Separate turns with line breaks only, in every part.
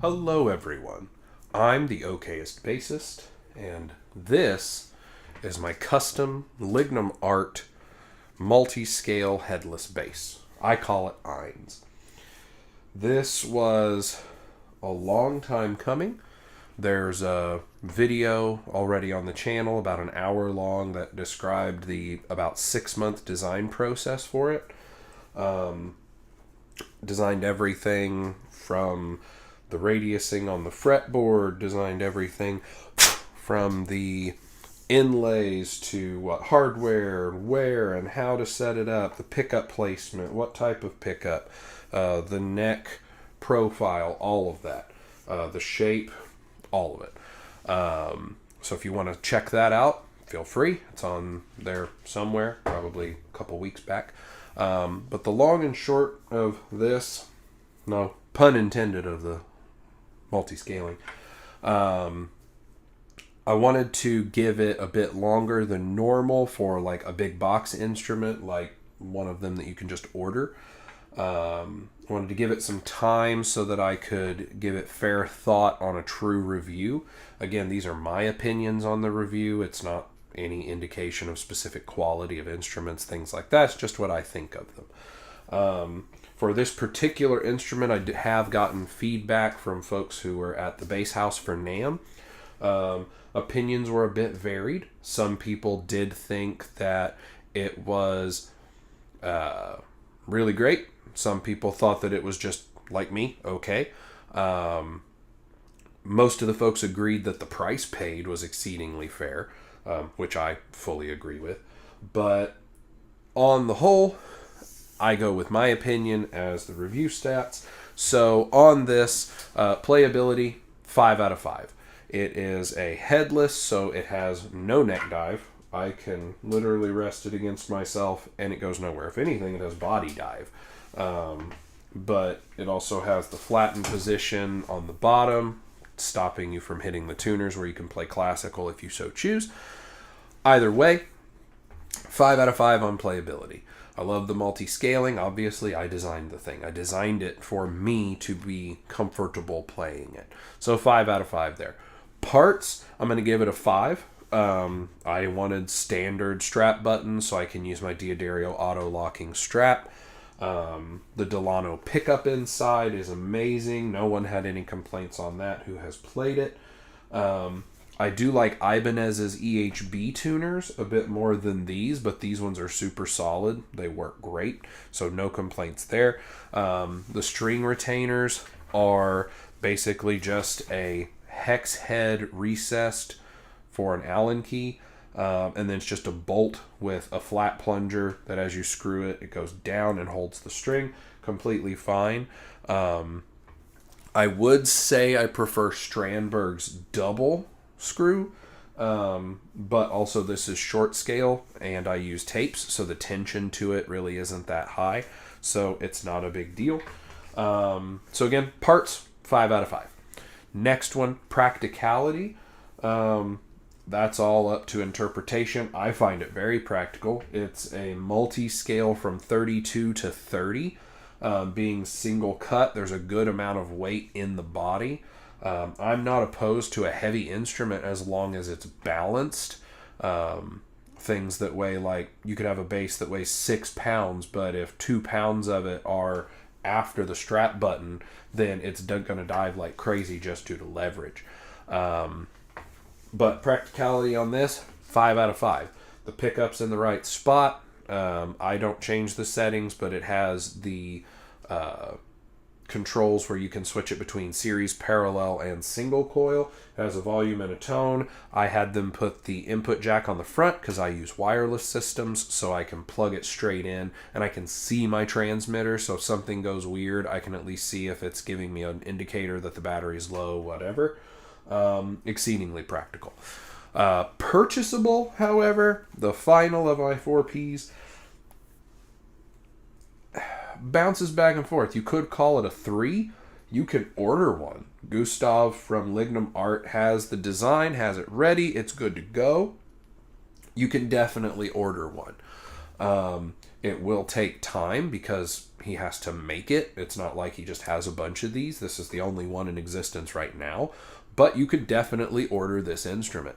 Hello everyone, I'm the okayest bassist, and this is my custom Lignum Art multi-scale headless bass. I call it Ainz. This was a long time coming. There's a video already on the channel, about an hour long, that described the about 6-month design process for it. Designed everything from the radiusing on the fretboard, designed everything from the inlays to what hardware, where, and how to set it up, the pickup placement, what type of pickup, the neck profile, all of that, the shape, all of it. So if you want to check that out, feel free. It's on there somewhere, probably a couple weeks back. But the long and short of this, no pun intended of the multi-scaling, I wanted to give it a bit longer than normal for like a big box instrument, like one of them that you can just order. I wanted to give it some time so that I could give it fair thought on a true review. Again, these are my opinions on the review. It's not any indication of specific quality of instruments, things like that. It's just what I think of them. For this particular instrument, I have gotten feedback from folks who were at the Bass House for NAMM. Opinions were a bit varied. Some people did think that it was really great. Some people thought that it was just like me, okay. Most of the folks agreed that the price paid was exceedingly fair, which I fully agree with. But on the whole, I go with my opinion as the review stats. So on this, playability, 5 out of 5. It is a headless, so it has no neck dive. I can literally rest it against myself and it goes nowhere. If anything, it has body dive. But it also has the flattened position on the bottom, stopping you from hitting the tuners where you can play classical if you so choose. Either way, 5 out of 5 on playability. I love the multi-scaling. Obviously, I designed the thing. I designed it for me to be comfortable playing it. So 5 out of 5 there. Parts, I'm going to give it a 5. I wanted standard strap buttons so I can use my D'Addario auto-locking strap. The Delano pickup inside is amazing. No one had any complaints on that who has played it. I do like Ibanez's EHB tuners a bit more than these, but these ones are super solid. They work great, so no complaints there. The string retainers are basically just a hex head recessed for an Allen key, and then it's just a bolt with a flat plunger that as you screw it, it goes down and holds the string completely fine. I would say I prefer Strandberg's double screw, but also this is short scale and I use tapes, so the tension to it really isn't that high, so it's not a big deal. So again, parts, 5 out of 5. Next one, practicality. That's all up to interpretation. I find it very practical. It's a multi-scale from 32 to 30. Being single cut, there's a good amount of weight in the body. I'm not opposed to a heavy instrument as long as it's balanced. Things that weigh, like, you could have a bass that weighs 6 pounds, but if 2 pounds of it are after the strap button, then it's going to dive like crazy just due to leverage. But practicality on this, 5 out of 5. The pickup's in the right spot. I don't change the settings, but it has the controls where you can switch it between series, parallel, and single coil. It has a volume and a tone. I had them put the input jack on the front because I use wireless systems, so I can plug it straight in and I can see my transmitter, so if something goes weird, I can at least see if it's giving me an indicator that the battery is low, whatever. Exceedingly practical. Purchasable, however, the final of my 4Ps bounces back and forth. You could call it a 3. You can order one. Gustav from Lignum Art has the design, has it ready, it's good to go. You can definitely order one. It will take time because he has to make it. It's not like he just has a bunch of these. This is the only one in existence right now. But you could definitely order this instrument.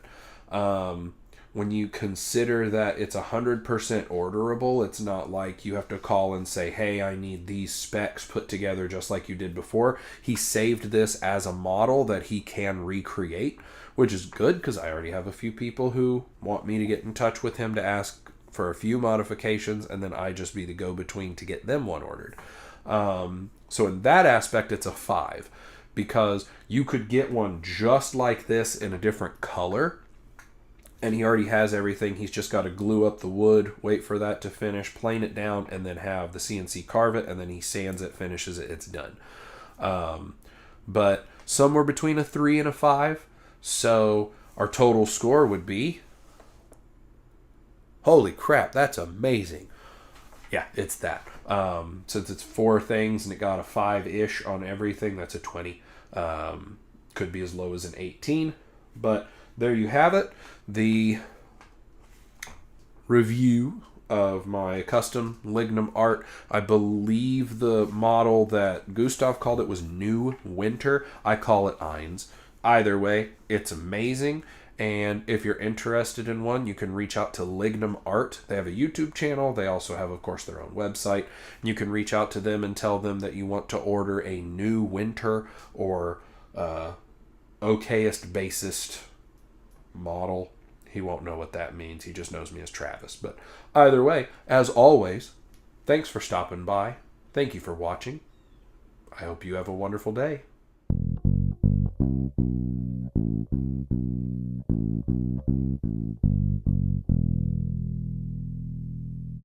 When you consider that it's 100% orderable, it's not like you have to call and say, hey, I need these specs put together just like you did before. He saved this as a model that he can recreate, which is good because I already have a few people who want me to get in touch with him to ask for a few modifications, and then I just be the go-between to get them one ordered. So in that aspect, it's a 5, because you could get one just like this in a different color, and he already has everything. He's just got to glue up the wood, wait for that to finish, plane it down, and then have the CNC carve it, and then he sands it, finishes it, it's done. But somewhere between a 3 and a 5. So our total score would be... Holy crap, that's amazing. Yeah, it's that. Since it's 4 things and it got a 5-ish on everything, that's a 20. Could be as low as an 18. But there you have it. The review of my custom Lignum Art. I believe the model that Gustav called it was New Winter. I call it Ainz. Either way, it's amazing. And if you're interested in one, you can reach out to Lignum Art. They have a YouTube channel. They also have, of course, their own website. You can reach out to them and tell them that you want to order a New Winter or okayest bassist model. He won't know what that means. He just knows me as Travis. But either way, as always, thanks for stopping by. Thank you for watching. I hope you have a wonderful day.